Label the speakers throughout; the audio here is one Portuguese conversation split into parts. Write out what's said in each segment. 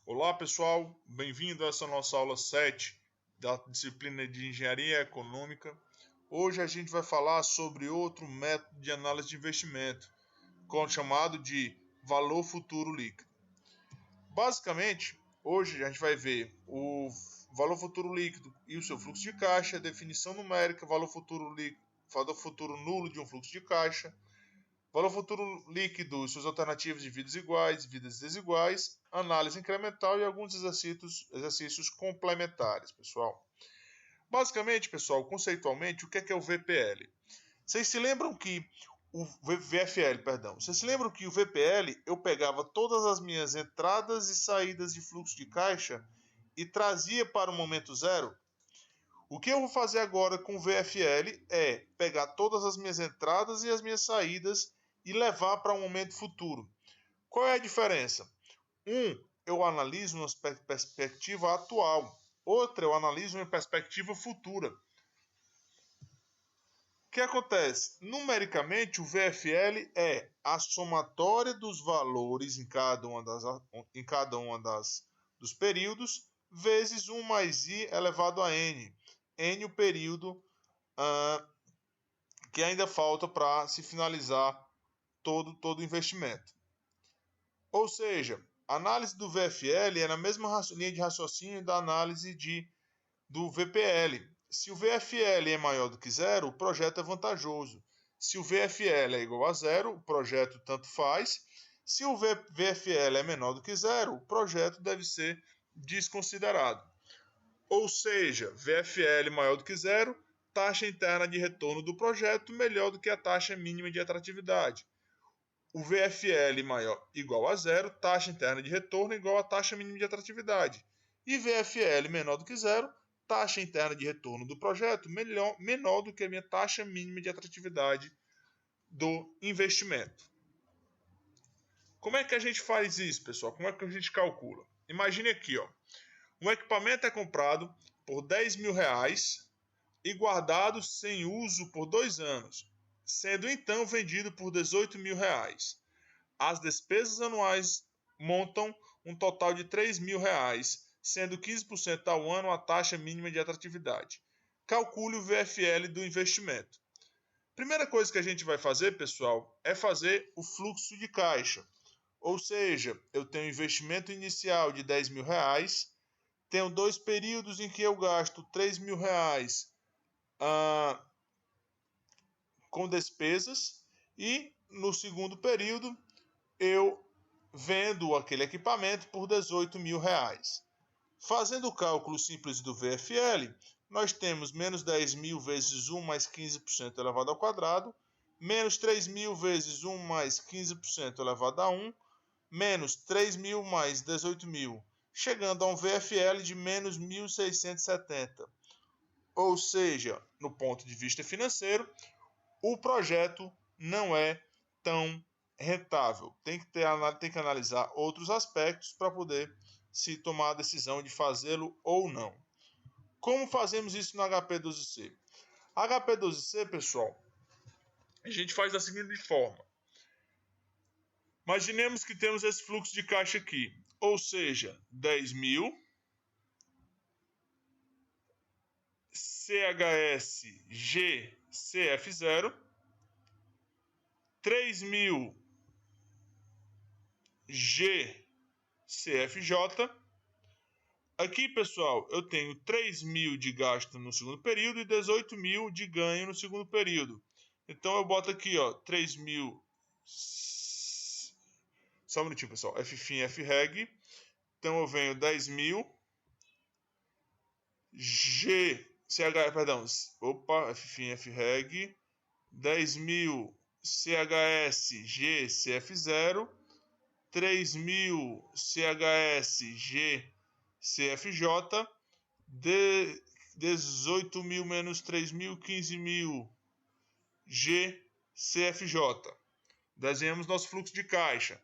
Speaker 1: Olá pessoal, bem-vindo a essa nossa aula 7 da disciplina de Engenharia Econômica. Hoje a gente vai falar sobre outro método de análise de investimento, chamado de valor futuro líquido. Basicamente, hoje a gente vai ver o valor futuro líquido e o seu fluxo de caixa, definição numérica, valor futuro nulo de um fluxo de caixa, valor futuro líquido e suas alternativas de vidas iguais, vidas desiguais, análise incremental e alguns exercícios complementares, pessoal. Basicamente, pessoal, conceitualmente, o que é o VPL? Vocês se lembram que o VFL, perdão. Vocês se lembram que o VPL eu pegava todas as minhas entradas e saídas de fluxo de caixa e trazia para o momento zero? O que eu vou fazer agora com o VFL é pegar todas as minhas entradas e as minhas saídas e levar para um momento futuro. Qual é a diferença? Eu analiso uma perspectiva atual. Outra, eu analiso uma perspectiva futura. O que acontece? Numericamente, o VFL é a somatória dos valores em cada uma dos períodos vezes 1 mais i elevado a n. N o período que ainda falta para se finalizar todo o investimento. Ou seja, a análise do VFL é na mesma linha de raciocínio da análise do VPL. Se o VFL é maior do que zero, o projeto é vantajoso. Se o VFL é igual a zero, o projeto tanto faz. Se o VFL é menor do que zero, o projeto deve ser desconsiderado. Ou seja, VFL maior do que zero, taxa interna de retorno do projeto melhor do que a taxa mínima de atratividade. O VFL maior igual a zero, taxa interna de retorno igual a taxa mínima de atratividade. E VFL menor do que zero, taxa interna de retorno do projeto menor do que a minha taxa mínima de atratividade do investimento. Como é que a gente faz isso, pessoal? Como é que a gente calcula? Imagine aqui, ó. Um equipamento é comprado por R$10.000 e guardado sem uso por 2 anos, sendo então vendido por R$18.000. As despesas anuais montam um total de R$3.000, sendo 15% ao ano a taxa mínima de atratividade. Calcule o VFL do investimento. Primeira coisa que a gente vai fazer, pessoal, é fazer o fluxo de caixa. Ou seja, eu tenho investimento inicial de R$10.000, tenho 2 períodos em que eu gasto R$3.000 com despesas e no segundo período eu vendo aquele equipamento por R$18.000. Fazendo o cálculo simples do VFL, nós temos menos 10.000 vezes 1 mais 15% elevado ao quadrado, menos 3.000 vezes 1 mais 15% elevado a 1, menos 3.000 mais 18.000, chegando a um VFL de menos 1.670. Ou seja, no ponto de vista financeiro, o projeto não é tão rentável. Tem que analisar outros aspectos para poder se tomar a decisão de fazê-lo ou não. Como fazemos isso no HP12C? HP12C, pessoal, a gente faz da seguinte forma. Imaginemos que temos esse fluxo de caixa aqui, ou seja, 10.000 CHSG CF0, 3.000 GCFJ. Aqui, pessoal, eu tenho 3.000 de gasto no segundo período e 18.000 de ganho no segundo período. Então eu boto aqui, ó, 3.000. Só um minutinho, pessoal. FFIM, FREG. Então eu venho 10.000 FFIM, FREG. 10.000 CHSG CF0, 3.000 CHSG CFJ, 18.000 menos 3.000, 15.000 GCFJ. Desenhamos nosso fluxo de caixa.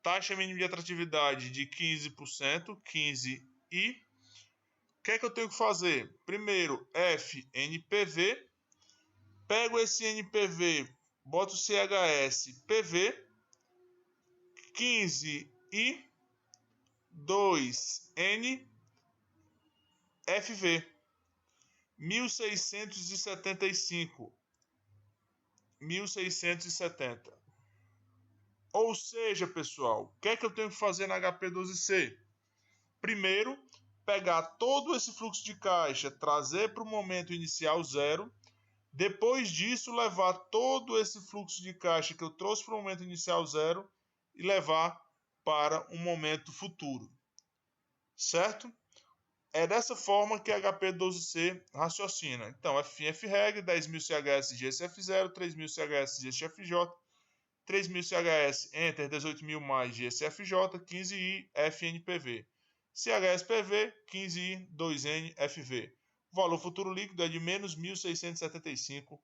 Speaker 1: Taxa mínima de atratividade de 15%, 15i. O que é que eu tenho que fazer? Primeiro, FNPV. Pego esse NPV, boto o CHS PV, 15i, 2N FV. 1675. 1670. Ou seja, pessoal, o que é que eu tenho que fazer na HP12C? Primeiro, pegar todo esse fluxo de caixa, trazer para o momento inicial zero. Depois disso, levar todo esse fluxo de caixa que eu trouxe para o momento inicial zero e levar para um momento futuro. Certo? É dessa forma que a HP12C raciocina. Então, FIN, FREG, 10.000 CHS GSF0, 3.000 CHS GSFJ, 3.000 CHS Enter, 18.000 mais GSFJ, 15I FNPV. CHSPV, 15I 2N FV. O valor futuro líquido é de menos R$ 1.675.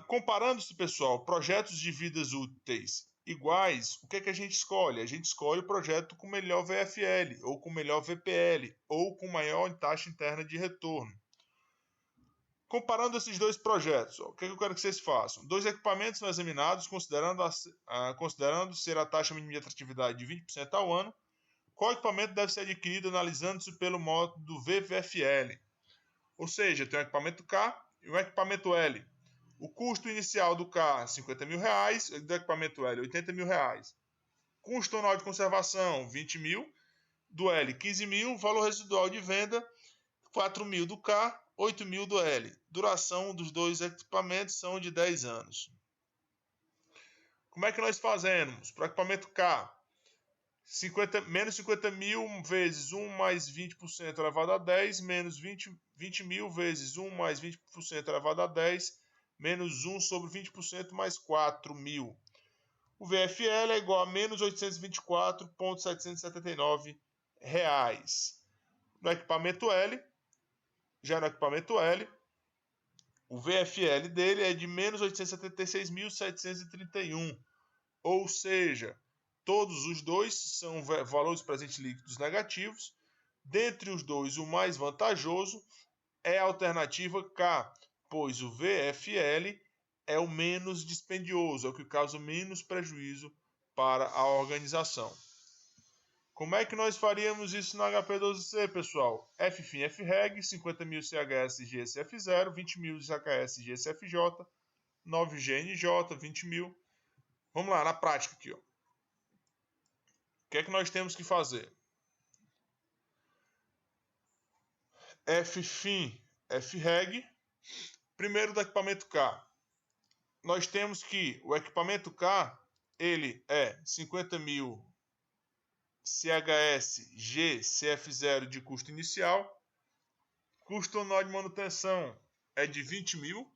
Speaker 1: Comparando-se, pessoal, projetos de vidas úteis iguais, o que é que a gente escolhe? A gente escolhe o projeto com melhor VFL, ou com melhor VPL, ou com maior taxa interna de retorno. Comparando esses dois projetos, o que eu quero que vocês façam? Dois equipamentos são examinados, considerando ser a taxa mínima de atratividade de 20% ao ano. Qual equipamento deve ser adquirido analisando-se pelo modo do VVFL? Ou seja, tem um equipamento K e um equipamento L. O custo inicial do K, R$ 50 mil, do equipamento L, R$ 80 mil. Custo anual de conservação, R$ 20 mil. Do L, R$ 15 mil. Valor residual de venda, R$ 4 mil do K, R$ 8 mil do L. Duração dos dois equipamentos são de 10 anos. Como é que nós fazemos? Para o equipamento K, menos 50 mil vezes 1 mais 20% elevado a 10, menos 20 mil vezes 1 mais 20% elevado a 10, menos 1 sobre 20% mais 4 mil. O VFL é igual a menos R$ 824,779. No equipamento L, já no equipamento L, o VFL dele é de menos 876.731. Ou seja, todos os dois são valores presentes líquidos negativos. Dentre os dois, o mais vantajoso é a alternativa K, pois o VFL é o menos dispendioso, é o que causa menos prejuízo para a organização. Como é que nós faríamos isso na HP12C, pessoal? FFIN, FREG, 50 mil CHS GSF0, 20 mil CHS GSFJ, 9 GNJ, 20 mil. Vamos lá, na prática aqui, ó. O que é que nós temos que fazer? FFIN, FREG. Primeiro do equipamento K. Nós temos que o equipamento K, ele é 50 mil CHS GCF0 de custo inicial. Custo anual de manutenção é de 20 mil,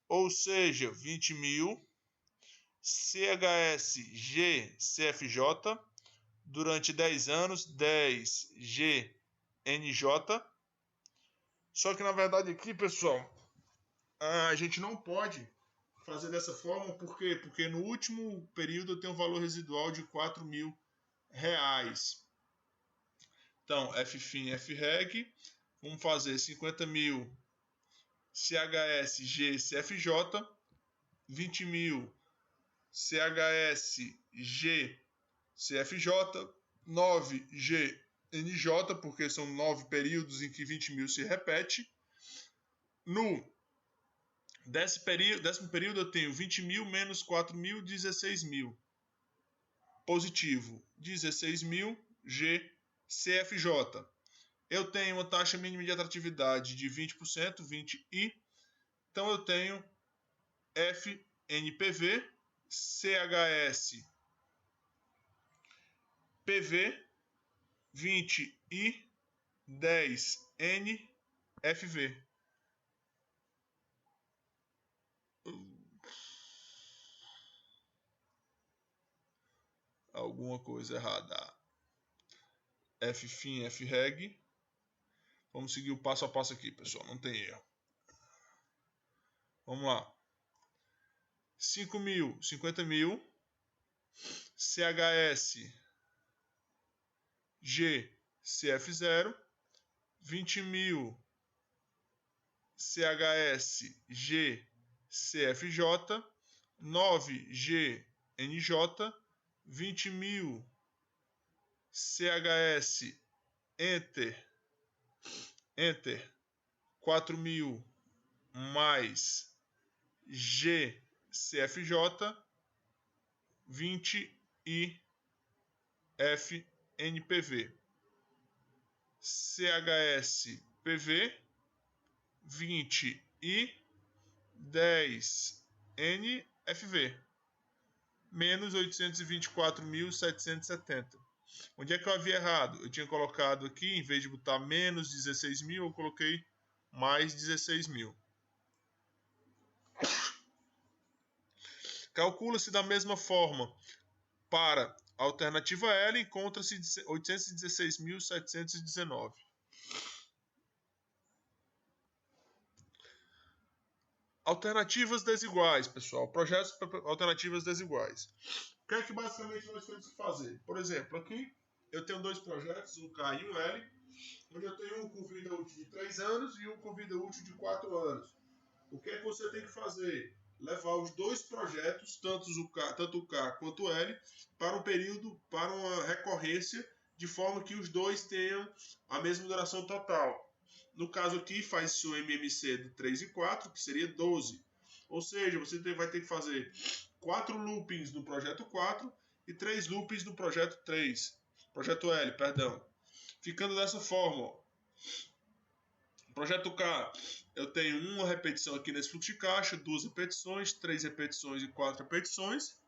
Speaker 1: ou seja, 20 mil CHS GCFJ durante 10 anos, 10 GNJ. Só que na verdade aqui, pessoal, a gente não pode fazer dessa forma, por quê? Porque no último período eu tenho um valor residual de R$ 4 mil. Então, FFIN, FREG, vamos fazer 50 mil CHS GCFJ, 20 mil CHS GCFJ, 9 GNJ, porque são 9 períodos em que 20 mil se repete. No décimo período eu tenho 20 mil menos 4 mil, 16 mil. Positivo, 16 mil GCFJ. Eu tenho uma taxa mínima de atratividade de 20%, 20I. Então eu tenho FNPV, CHS PV, 20I, 10N, FV. Alguma coisa errada. FFIN, FREG. Vamos seguir o passo a passo aqui, pessoal. Não tem erro. Vamos lá. 5 mil, 50 mil. CHS GCF0. 20 mil. CHS GCFJ. 9 GNJ. NJ, 20.000 CHS, Enter, 4.000 mais GCFJ, 20 e FNPV. CHS-PV, 20 e 10 NFV, menos 824.770. Onde é que eu havia errado? Eu tinha colocado aqui, em vez de botar menos 16.000, eu coloquei mais 16.000. Calcula-se da mesma forma para a alternativa L, encontra-se 816.719. Alternativas desiguais, pessoal. Projetos para alternativas desiguais. O que é que basicamente nós temos que fazer? Por exemplo, aqui eu tenho dois projetos, um K e um L, onde eu tenho um com vida útil de 3 anos e um com vida útil de 4 anos. O que é que você tem que fazer? Levar os dois projetos, tanto o K quanto o L, para um período, para uma recorrência, de forma que os dois tenham a mesma duração total. No caso aqui, faz-se o MMC de 3 e 4, que seria 12. Ou seja, você vai ter que fazer 4 loopings no projeto 4 e 3 loopings no projeto 3. Projeto L, perdão. Ficando dessa forma, ó. Projeto K, eu tenho uma repetição aqui nesse fluxo de caixa, 2 repetições, 3 repetições e 4 repetições.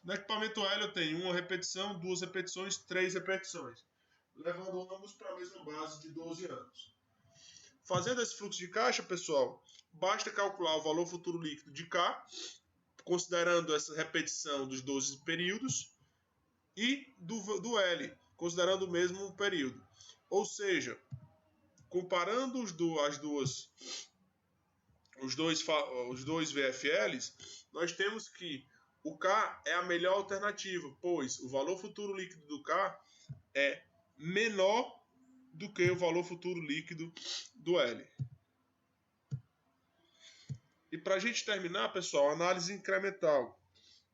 Speaker 1: No equipamento L, eu tenho uma repetição, 2 repetições, 3 repetições, levando ambos para a mesma base de 12 anos. Fazendo esse fluxo de caixa, pessoal, basta calcular o valor futuro líquido de K, considerando essa repetição dos 12 períodos, e do L, considerando o mesmo período. Ou seja, comparando os dois VFLs, nós temos que o K é a melhor alternativa, pois o valor futuro líquido do K é menor do que o valor futuro líquido do L. E para a gente terminar, pessoal, análise incremental.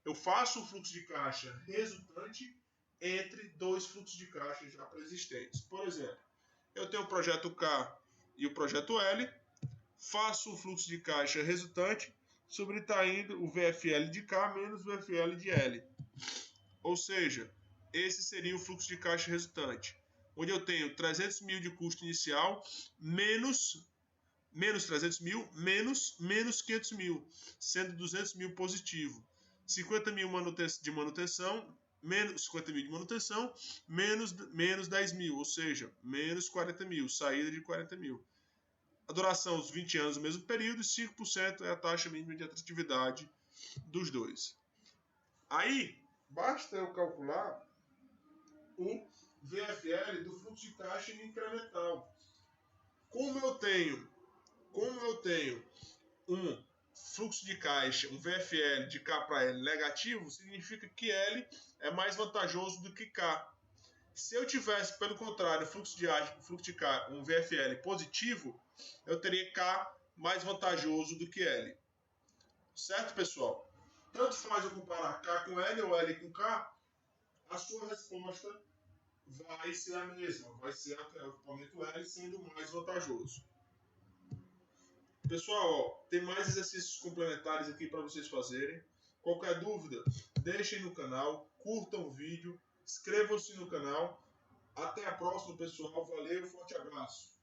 Speaker 1: Eu faço um fluxo de caixa resultante entre dois fluxos de caixa já pré-existentes. Por exemplo, eu tenho o projeto K e o projeto L, faço um fluxo de caixa resultante subtraindo o VFL de K menos o VFL de L. Ou seja, esse seria o fluxo de caixa resultante, onde eu tenho 300 mil de custo inicial menos 300 mil menos 500 mil, sendo 200 mil positivo. 50 mil de manutenção, menos 50 mil de manutenção, menos 10 mil, ou seja, menos 40 mil, saída de 40 mil. A duração, os 20 anos, o mesmo período, e 5% é a taxa mínima de atratividade dos dois. Aí, basta eu calcular o VFL do fluxo de caixa incremental. Como eu tenho um fluxo de caixa, um VFL de K para L negativo, significa que L é mais vantajoso do que K. Se eu tivesse, pelo contrário, fluxo de K, um VFL positivo, eu teria K mais vantajoso do que L. Certo, pessoal? Tanto faz eu comparar K com L ou L com K, a sua resposta vai ser a mesma, vai ser o equipamento L sendo mais vantajoso. Pessoal, ó, tem mais exercícios complementares aqui para vocês fazerem. Qualquer dúvida, deixem no canal, curtam o vídeo, inscrevam-se no canal. Até a próxima, pessoal. Valeu, forte abraço.